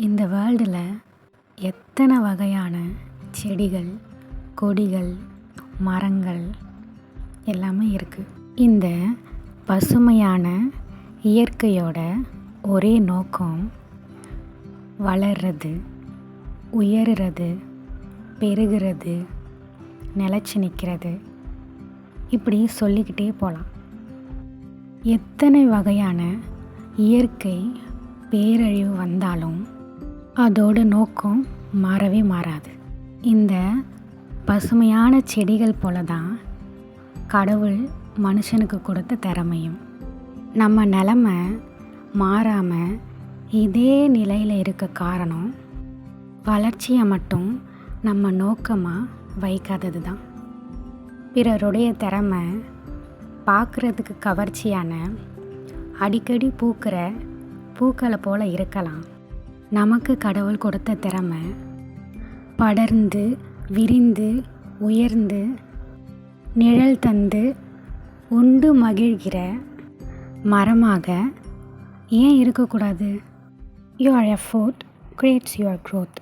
இந்த வேர்ல்டில் எத்தனை வகையான செடிகள், கொடிகள், மரங்கள் எல்லாமே இருக்குது. இந்த பசுமையான இயற்கையோட ஒரே நோக்கம் வளர்றது, உயர்றது, பெருகிறது, நிலச்சி நிற்கிறது. இப்படி சொல்லிக்கிட்டே போகலாம். எத்தனை வகையான இயற்கை பேரழிவு வந்தாலும் அதோட நோக்கம் மாறவே மாறாது. இந்த பசுமையான செடிகள் போல தான் கடவுள் மனுஷனுக்கு கொடுத்த திறமையும். நம்ம நிலமை மாறாமல் இதே நிலையில் இருக்க காரணம் வளர்ச்சியை மட்டும் நம்ம நோக்கமாக வைக்காதது தான். பிறருடைய திறமை பார்க்குறதுக்கு கவர்ச்சியான அடிக்கடி பூக்கிற பூக்களை போல இருக்கலாம். நமக்கு கடவுள் கொடுத்த திறமை படர்ந்து, விரிந்து, உயர்ந்து, நிழல் தந்து, உண்டு மகிழ்கிற மரமாக ஏன் இருக்கக்கூடாது? Your effort creates your growth.